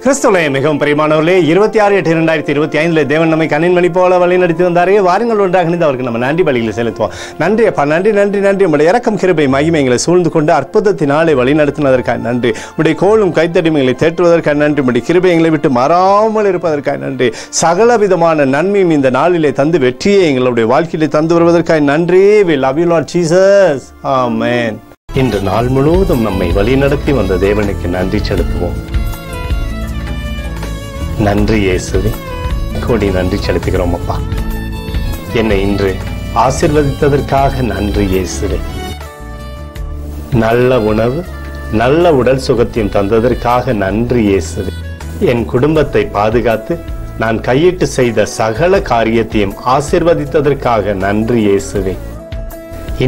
கிறிஸ்துவே மிகவும் பிரியமானவர்களே, 26/8/2025 தேவன் நம்மை கண்ணின்மணி போல வழி நடத்தி வந்தாரே. வாருங்கள் ஒன்றாக இணைந்து அவருக்கு நம்ம நன்றி பலிகளை செலுத்துவோம். நன்றி அப்பா, நன்றி நன்றி நன்றி. உங்களுடைய இரக்கம் கிருபை மகிமை எங்களை சூழ்ந்து கொண்டு அற்புதத்தினாலே வழி நடத்தினதற்காக நன்றி. உடைய கோலும் கைத்தடிமைகளை தேற்றுவதற்காக நன்றி. உடைய கிருபை எங்களை விட்டு மாறாமல் இருப்பதற்காக நன்றி. சகல விதமான நன்மையும் இந்த நாளிலே தந்து வெற்றியை எங்களுடைய வாழ்க்கையிலே தந்து வருவதற்காக நன்றி. We love you Lord Jesus. Amen. இன்று நாள் முழுவதும் நம்மை வழி நடத்தி வந்த தேவனுக்கு நன்றி செலுத்துவோம். நன்றி இயேசுவே, கோடி நன்றி செலுத்துகிறோம் அப்பா. என்னை இன்று ஆசீர்வதித்ததற்காக நன்றி இயேசுவே. நல்ல உணவு, நல்ல உடல் சுகத்தையும் தந்ததற்காக நன்றி இயேசுவே. என் குடும்பத்தை பாதுகாத்து நான் கையிட்டு செய்த சகல காரியத்தையும் ஆசீர்வதித்ததற்காக நன்றி இயேசுவே.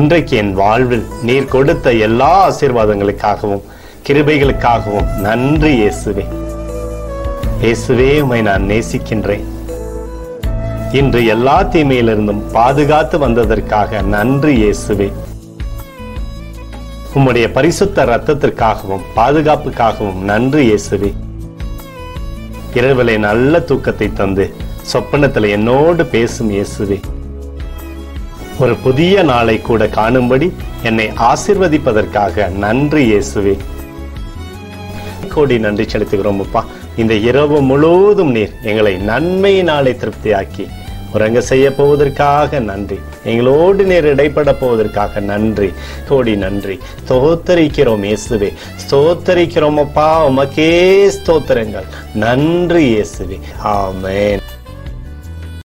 இன்றைக்கு என் வாழ்வில் நீர் கொடுத்த எல்லா ஆசீர்வாதங்களுக்காகவும் கிருபைகளுக்காகவும் நன்றி இயேசுவே. இயேசுவே, உம்மை நான் நேசிக்கின்றேன். இன்று எல்லா தீமையிலிருந்தும் பாதுகாத்து வந்ததற்காக நன்றி இயேசுவே. உம்முடைய பரிசுத்த இரத்தத்திற்காகவும் பாதுகாப்புக்காகவும் நன்றி இயேசுவே. இரவிலே நல்ல தூக்கத்தை தந்து சொப்பனத்தில் என்னோடு பேசும் இயேசுவே. ஒரு புதிய நாளை கூட காணும்படி என்னை ஆசீர்வதிப்பதற்காக நன்றி இயேசுவே. கோடி நன்றி செலுத்துகிறோம் அப்பா. இந்த இரவு முழுவதும் நீர் எங்களை நன்மையினாலே திருப்தியாக்கி உறங்க செய்ய போவதற்காக நன்றி. எங்களோடு நீர் இடைப்பட போவதற்காக நன்றி. கோடி நன்றி. ஸ்தோத்தரிக்கிறோம் இயேசுவே, ஸ்தோத்தரிக்கிறோம் அப்பா. உமக்கே ஸ்தோத்திரங்கள். நன்றி இயேசுவே. ஆமென்.